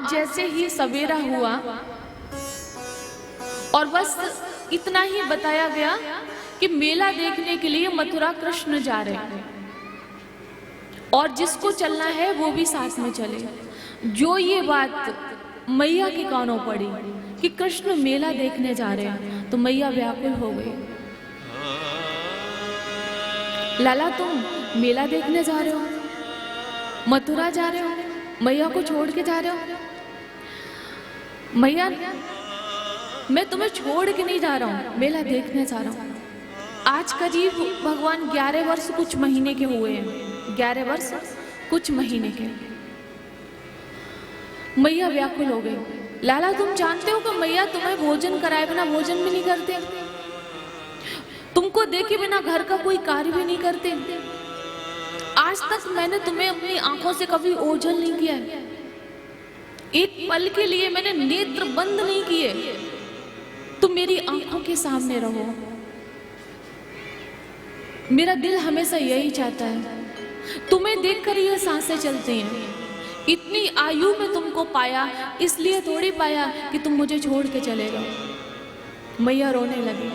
आज जैसे ही सवेरा हुआ और बस इतना ही बताया गया कि मेला देखने के लिए मथुरा कृष्ण जा रहे हैं और जिसको चलना है वो भी साथ में चले। जो ये बात मैया के कानों पड़ी कि कृष्ण मेला देखने जा रहे हैं तो मैया व्याकुल हो गई। लाला तुम मेला देखने जा रहे हो, मथुरा जा रहे हो, मैया को छोड़ के जा रहे हो? मैया मैं तुम्हें छोड़ के नहीं जा रहा हूँ, मेला देखने जा रहा हूँ। आज करीब भगवान 11 वर्ष कुछ महीने के हुए हैं, 11 वर्ष कुछ महीने के। मैया व्याकुल हो गई। लाला तुम जानते हो कि मैया तुम्हें भोजन कराए बिना भोजन भी नहीं करते, तुमको देखे बिना घर का कोई कार्य भी नहीं करते। आज तक मैंने तुम्हें अपनी आंखों से कभी ओझल नहीं किया, एक पल के लिए मैंने नेत्र बंद नहीं किए। तुम मेरी आंखों के सामने रहो। मेरा दिल हमेशा यही चाहता है, तुम्हें देखकर ये सांसें चलती हैं। इतनी आयु में तुमको पाया, इसलिए थोड़ी पाया कि तुम मुझे छोड़ के चले गए। मैया रोने लगी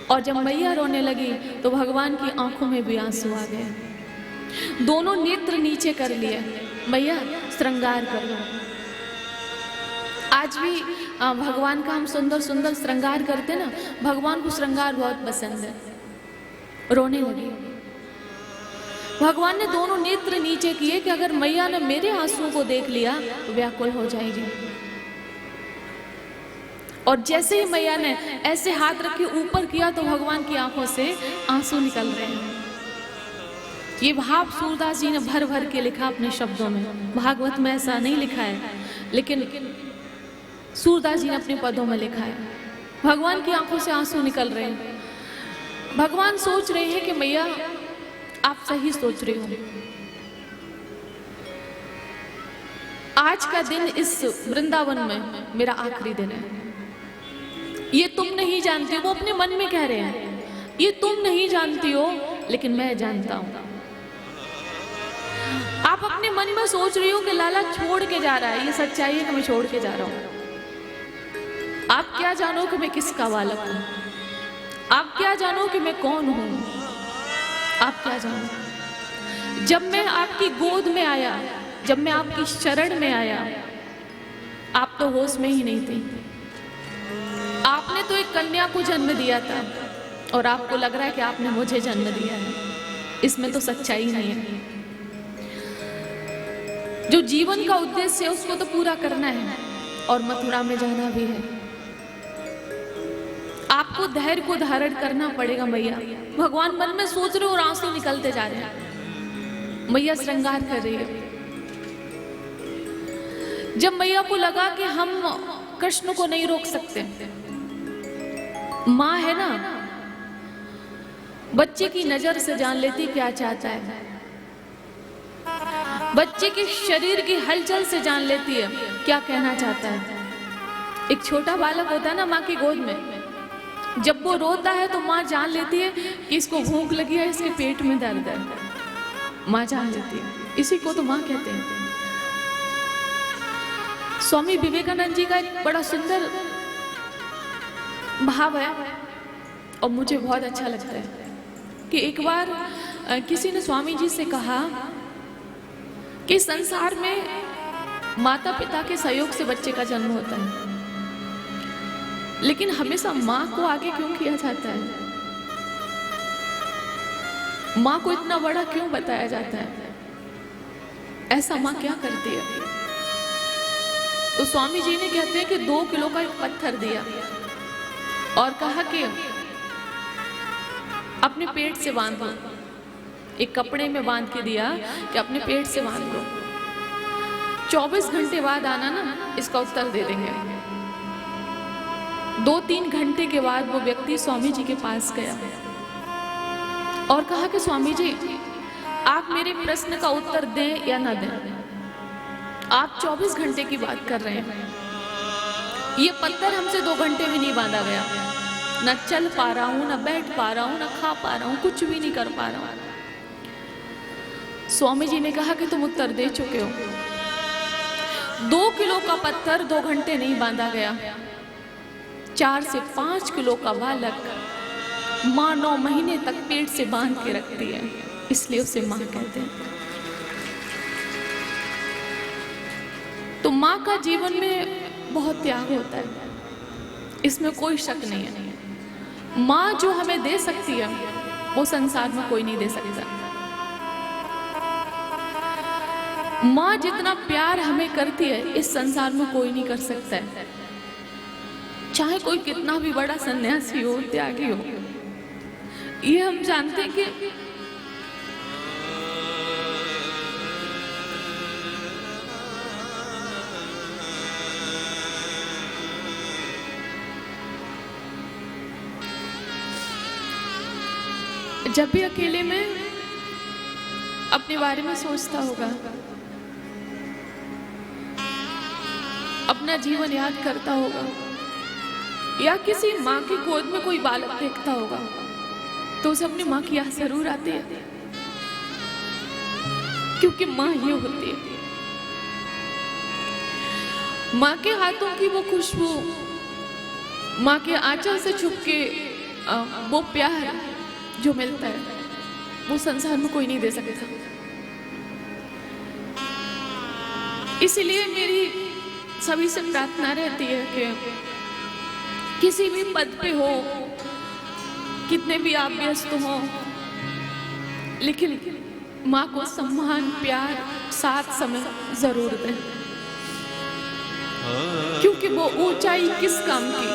और जब मैया रोने लगी तो भगवान की आंखों में भी आंसू आ गए। दोनों नेत्र नीचे कर लिए। मैया श्रृंगार करो। आज भी भगवान का हम सुंदर सुंदर श्रृंगार करते ना, भगवान को श्रृंगार बहुत पसंद है। रोने लगी। भगवान ने दोनों नेत्र नीचे किए कि अगर मैया ने मेरे आंसुओं को देख लिया तो व्याकुल हो जाएगी। और जैसे ही मैया ने ऐसे हाथ रखे ऊपर किया तो भगवान की आंखों से आंसू निकल रहे हैं। ये भाव सूरदास जी ने भर भर के लिखा अपने शब्दों में। भागवत में ऐसा नहीं लिखा है, लेकिन सूरदास जी ने अपने पदों में लिखा है। भगवान की आंखों से आंसू निकल रहे हैं। भगवान सोच रहे हैं कि मैया आप सही सोच रहे हो, आज का दिन इस वृंदावन में मेरा आखिरी दिन है। ये तुम नहीं जानती हो, वो अपने मन में कह रहे हैं, ये तुम नहीं जानती हो लेकिन मैं जानता हूं। आप अपने मन में सोच रही हो कि लाला छोड़ के जा रहा है, ये सच्चाई है कि मैं छोड़ के जा रहा हूं। आप क्या जानो कि मैं किसका बालक हूं, आप क्या जानो कि मैं कौन हूं, आप क्या जानो। जब मैं आपकी गोद में आया, जब मैं आपकी शरण में आया, आप तो होश में ही नहीं थे। आपने तो एक कन्या को जन्म दिया था और आपको लग रहा है कि आपने मुझे जन्म दिया है। इसमें तो सच्चाई नहीं है। जो जीवन का उद्देश्य है उसको तो पूरा करना है और मथुरा में जाना भी है। आपको धैर्य को धारण करना पड़ेगा मैया। भगवान मन में सोच रहे और आंसू निकलते जा रहे हैं। मैया श्रृंगार कर रही है। जब मैया को लगा कि हम कृष्ण को नहीं रोक सकते, माँ है ना, बच्चे की नजर से जान लेती क्या चाहता है, बच्चे के शरीर की हलचल से जान लेती है क्या कहना चाहता है। एक छोटा बालक होता है ना माँ की गोद में, जब वो रोता है तो माँ जान लेती है कि इसको भूख लगी है, इसके पेट में दर्द है। माँ जान लेती है, इसी को तो माँ कहते हैं। स्वामी विवेकानंद जी का एक बड़ा सुंदर भाव है और मुझे बहुत अच्छा लगता है कि एक बार किसी ने स्वामी जी से कहा कि संसार में माता पिता के सहयोग से बच्चे का जन्म होता है, लेकिन हमेशा माँ को आगे क्यों किया जाता है, माँ को इतना बड़ा क्यों बताया जाता है, ऐसा माँ क्या करती है। तो स्वामी जी ने कहते हैं कि 2 किलो का एक पत्थर दिया और कहा कि अपने पेट से बांध लो। एक कपड़े में बांध के दिया कि अपने पेट से बांध लो, 24 घंटे बाद आना ना, इसका उत्तर दे देंगे। 2-3 घंटे के बाद वो व्यक्ति स्वामी जी के पास गया और कहा कि स्वामी जी आप मेरे प्रश्न का उत्तर दें या ना दें, आप 24 घंटे की बात कर रहे हैं, ये पत्थर हमसे 2 घंटे में नहीं बांधा गया, न चल पा रहा हूं, न बैठ पा रहा हूं, न खा पा रहा हूं, कुछ भी नहीं कर पा रहा हूं। स्वामी जी ने कहा कि तुम उत्तर दे चुके हो। 2 किलो का पत्थर 2 घंटे नहीं बांधा गया, 4 से 5 किलो का बालक माँ 9 महीने तक पेट से बांध के रखती है, इसलिए उसे माँ कहते हैं। तो माँ का जीवन में बहुत त्याग होता है, इसमें कोई शक नहीं है। माँ जो हमें दे सकती है वो संसार में कोई नहीं दे सकता। माँ जितना प्यार हमें करती है इस संसार में कोई नहीं कर सकता है, चाहे कोई कितना भी बड़ा सन्यासी हो, त्यागी हो। ये हम जानते हैं कि जब भी अकेले में अपने बारे में सोचता होगा, अपना जीवन याद करता होगा, या किसी माँ की गोद में कोई बालक देखता होगा, तो उसे अपनी माँ की याद जरूर आती है, क्योंकि माँ ये होती है। माँ के हाथों की वो खुशबू, माँ के आंचल से छुप के वो प्यार जो मिलता है वो संसार में कोई नहीं दे सकता। इसीलिए मेरी सभी से प्रार्थना रहती है कि किसी भी पद पे हो, कितने भी आप व्यस्त हो, लेकिन माँ को सम्मान, प्यार, साथ समय जरूर दें, क्योंकि वो ऊंचाई किस काम की,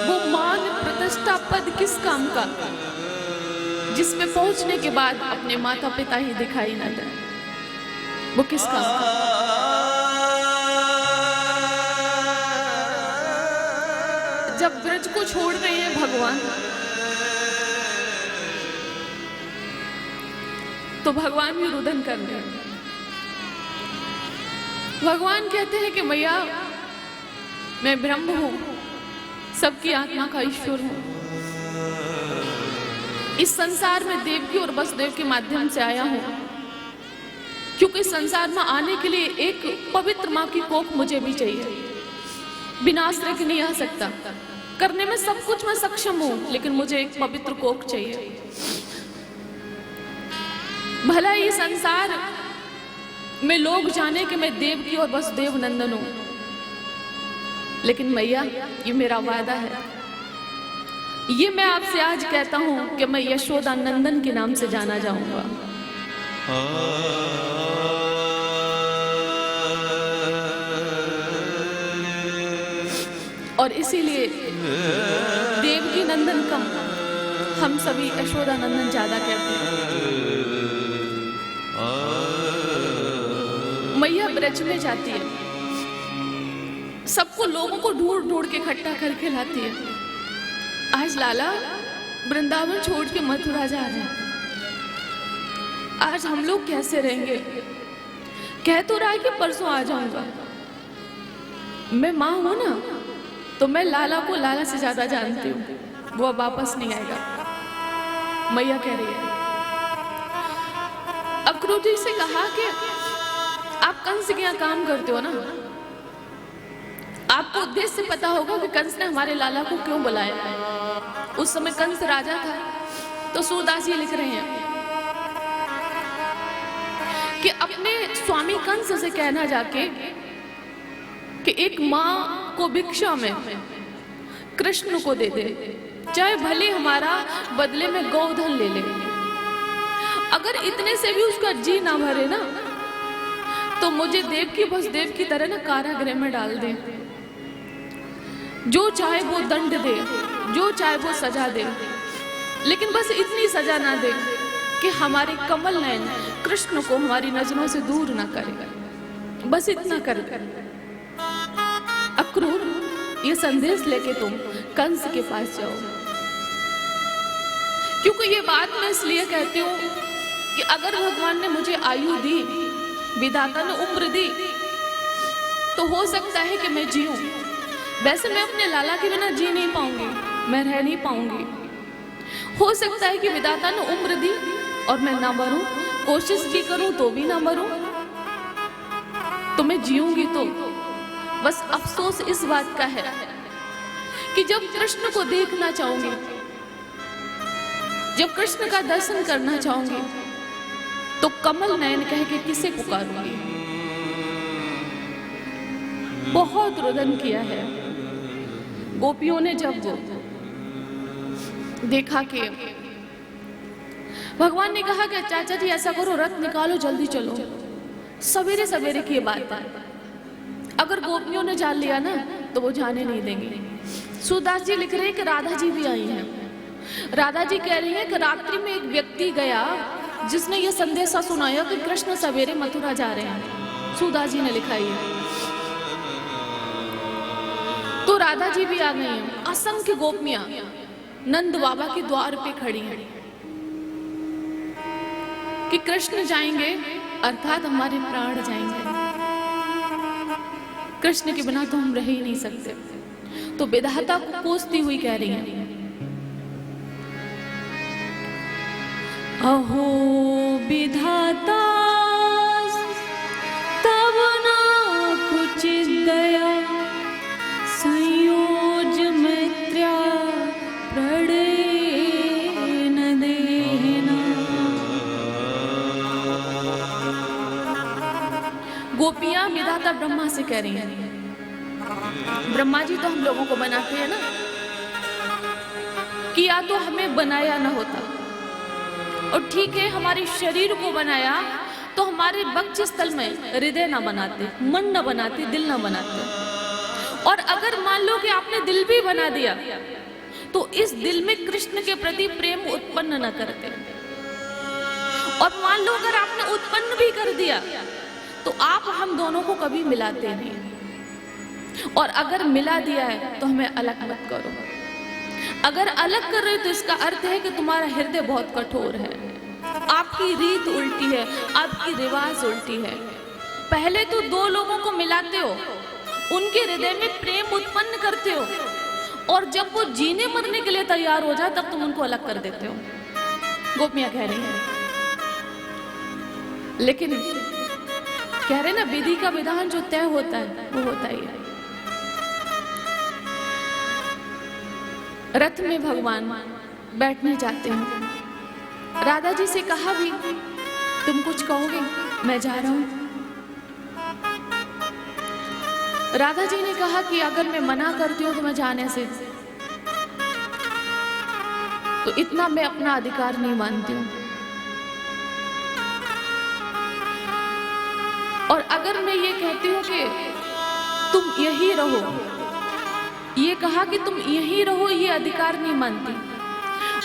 वो मान प्रतिष्ठा पद किस काम का, जिसमें पहुंचने के बाद अपने माता पिता ही दिखाई न दे, वो किस काम का। जब ब्रज को छोड़ रहे हैं भगवान, तो भगवान भी रुदन कर रहे हैं। भगवान कहते हैं कि मैया मैं ब्रह्म हूं, सबकी आत्मा का ईश्वर हूं, इस संसार में देवकी और वसुदेव के माध्यम से आया हूं, क्योंकि संसार में आने के लिए एक पवित्र माँ की कोख मुझे भी चाहिए। बिना आश्रय के नहीं आ सकता, करने में सब कुछ मैं सक्षम हूं, लेकिन मुझे एक पवित्र कोख चाहिए। भला ये संसार में लोग जाने कि मैं देवकी और वसुदेव नंदन हूं, लेकिन मैया ये मेरा वादा है, ये मैं आपसे आज कहता हूं कि मैं यशोदा नंदन के नाम से जाना जाऊंगा। और इसीलिए देवकी नंदन कम, हम सभी यशोदा नंदन ज्यादा कहते हैं। मैया ब्रज में जाती है, सबको, लोगों को ढूंढ ढूंढ के इकट्ठा करके लाती है। आज लाला वृंदावन छोड़ के मथुरा जा रहे हैं, आज हम लोग कैसे रहेंगे? कह तो रहा है कि परसों आ जाऊंगा। मैं माँ हूं ना, तो मैं लाला को लाला से ज्यादा जानती हूँ, वो अब वापस नहीं आएगा। मैया कह रही है। अक्रूर जी से कहा कि आप कंस के यहाँ काम करते हो ना, आपको उद्देश्य से पता होगा कि कंस ने हमारे लाला को क्यों बुलाया। उस समय कंस राजा था। तो सूरदास जी लिख रहे हैं कि अपने स्वामी कंस से कहना जाके कि एक माँ को भिक्षा में कृष्ण को दे दे, चाहे भले हमारा बदले में गोधन ले ले। अगर इतने से भी उसका जी ना भरे ना, तो मुझे देवकी वसुदेव की तरह ना कारागृह में डाल दे। जो चाहे वो दंड दे, जो चाहे वो सजा दे, लेकिन बस इतनी सजा ना दे कि हमारे कमल नयन कृष्ण को हमारी नजरों से दूर ना करे। बस इतना कर दे। अक्रूर, ये संदेश लेके तुम कंस के पास जाओ। क्योंकि ये बात मैं इसलिए कहती हूँ कि अगर भगवान ने मुझे आयु दी, विधाता ने उम्र दी, तो हो सकता है कि मैं जीऊं। वैसे मैं अपने लाला के बिना जी नहीं पाऊंगी, मैं रह नहीं पाऊंगी। हो सकता है कि विधाता ने उम्र दी और मैं ना मरूं, कोशिश भी करूं तो भी ना मरूं। तो मैं जीऊंगी तो बस अफसोस इस बात का है कि जब कृष्ण को देखना चाहूंगी, जब कृष्ण का दर्शन करना चाहूंगी, तो कमल नयन कह के किसे पुकारूंगी। बहुत रुदन किया है गोपियों ने जब वो देखा कि भगवान ने कहा कि चाचा जी ऐसा करो, रथ निकालो, जल्दी चलो। सवेरे सवेरे की बात है, अगर गोपियों ने जान लिया ना तो वो जाने नहीं देंगी। सूरदास जी लिख रहे हैं कि राधा जी भी आई हैं। राधा जी कह रही हैं कि रात्रि में एक व्यक्ति गया जिसने ये संदेशा सुनाया कि कृष्ण सवेरे मथुरा जा रहे हैं। सूरदास जी ने लिखा है। तो राधा जी भी आ गई हैं। असंख्य गोपियां नंद बाबा के द्वार पे खड़ी हैं कि कृष्ण जाएंगे अर्थात हमारे प्राण जाएंगे, कृष्ण के बिना तो हम रह ही नहीं सकते। तो विधाता को कोसती हुई कह रही हैं, अहो विधाता तब ना कुछ दया, संयोज मैत्र्या प्रणय न देना। गोपियां विधाता ब्रह्मा से कह रही हैं, ब्रह्मा जी तो हम लोगों को बनाते हैं ना, कि या तो हमें बनाया ना होता, और ठीक है हमारे शरीर को बनाया तो हमारे वक्ष स्थल में हृदय ना बनाते, मन ना बनाते, दिल ना बनाते। और अगर मान लो कि आपने दिल भी बना दिया तो इस दिल में कृष्ण के प्रति प्रेम उत्पन्न न करते। और मान लो अगर आपने उत्पन्न भी कर दिया तो आप हम दोनों को कभी मिलाते नहीं। और अगर मिला दिया है तो हमें अलग मत करो। अगर अलग कर रहे हो तो इसका अर्थ है कि तुम्हारा हृदय बहुत कठोर है, आपकी रीत उल्टी है, आपकी रिवाज उल्टी है। पहले तो दो लोगों को मिलाते हो, उनके हृदय में प्रेम उत्पन्न करते हो, और जब वो जीने मरने के लिए तैयार हो जाए तब तुम उनको अलग कर देते हो। गोपियां कह रही हैं, लेकिन कह रहे ना विधि का विधान जो तय होता है वो होता ही है। रथ में भगवान बैठने जाते हैं। राधा जी से कहा भी, तुम कुछ कहोगे, मैं जा रहा हूं। राधा जी ने कहा कि अगर मैं मना करती हूं तुम्हें जाने से तो इतना मैं अपना अधिकार नहीं मानती हूं, और अगर मैं ये कहती हूं कि तुम यही रहो, ये कहा कि तुम यही रहो, ये अधिकार नहीं मानती,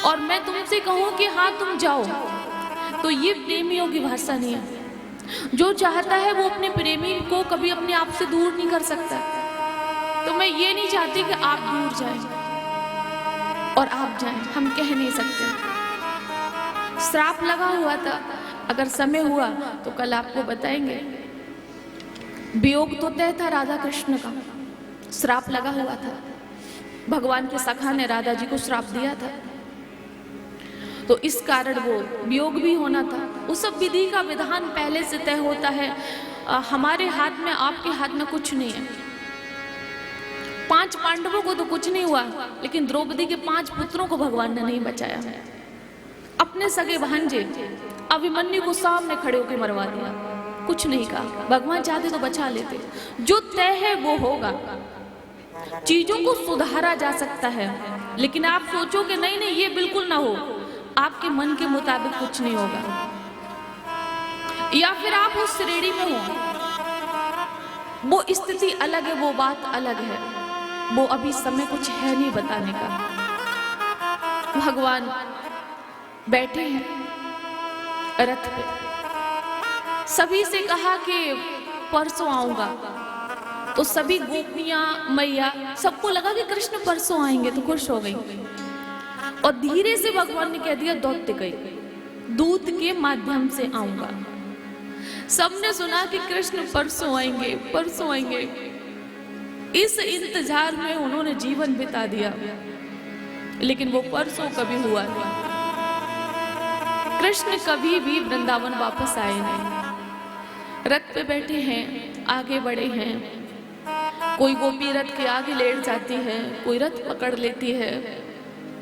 और मैं तुमसे कहूं कि हाँ तुम जाओ, तो ये प्रेमियों की भाषा नहीं है। जो चाहता है वो अपने प्रेमी को कभी अपने आप से दूर नहीं कर सकता। तो मैं ये नहीं चाहती कि आप दूर जाएं और आप जाएं, हम कह नहीं सकते। श्राप लगा हुआ था, अगर समय हुआ तो कल आपको बताएंगे। वियोग तो तय था राधा कृष्ण का, श्राप लगा हुआ था। भगवान के सखा ने राधा जी को श्राप दिया था, तो इस कारण वो वियोग भी होना था। उस सब विधि का विधान पहले से तय होता है। हमारे हाथ में, आपके हाथ में कुछ नहीं है। 5 पांडवों को तो कुछ नहीं हुआ, लेकिन द्रौपदी के 5 पुत्रों को भगवान ने नहीं बचाया। अपने सगे भांजे अभिमन्यु को सामने खड़े होकर मरवा दिया, कुछ नहीं कहा। भगवान चाहते तो बचा लेते। जो तय है वो होगा। चीजों को सुधारा जा सकता है, लेकिन आप सोचो कि नहीं नहीं ये बिल्कुल ना हो, आपके मन के मुताबिक कुछ नहीं होगा। या फिर आप उस श्रेणी में हो, वो स्थिति अलग है, वो बात अलग है, वो अभी समय कुछ है नहीं बताने का। भगवान बैठे हैं रथ पे, सभी से कहा कि परसों आऊंगा, तो सभी गोपियां, मैया, सबको लगा कि कृष्ण परसों आएंगे, तो खुश हो गई। और धीरे से भगवान ने कह दिया दौड़ते गई, दूत के माध्यम से आऊंगा। सबने सुना कि कृष्ण परसों आएंगे, परसों आएंगे। इस इंतजार में उन्होंने जीवन बिता दिया, लेकिन वो परसों कभी हुआ नहीं। कृष्ण कभी भी वृंदावन वापस आए नहीं। रथ पे बैठे हैं, आगे बढ़े हैं। कोई गोपी रथ के आगे लेट जाती है, कोई रथ पकड़ लेती है।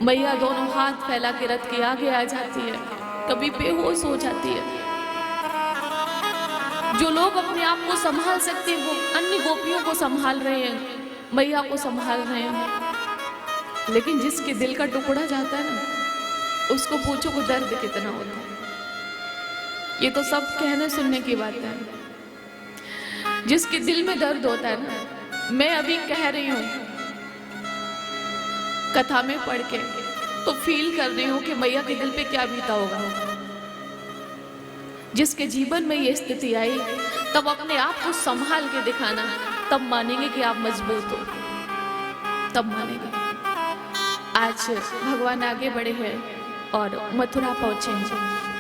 मैया दोनों हाथ फैला के रथ के आगे आ जाती है, कभी बेहोश हो जाती है। जो लोग अपने आप को संभाल सकते हैं वो अन्य गोपियों को संभाल रहे हैं, मैया को संभाल रहे हैं। लेकिन जिसके दिल का टुकड़ा जाता है ना, उसको पूछो को दर्द कितना होता है। ये तो सब कहने सुनने की बात है। जिसके दिल में दर्द होता है ना, मैं अभी कह रही हूं कथा में पढ़ के, तो फील कर रही हूं कि मैया के दिल पे क्या बीता होगा। जिसके जीवन में ये स्थिति आई, तब अपने आप को संभाल के दिखाना, तब मानेंगे कि आप मजबूत हो, तब मानेंगे। आज भगवान आगे बढ़े हैं और मथुरा पहुंचे हैं।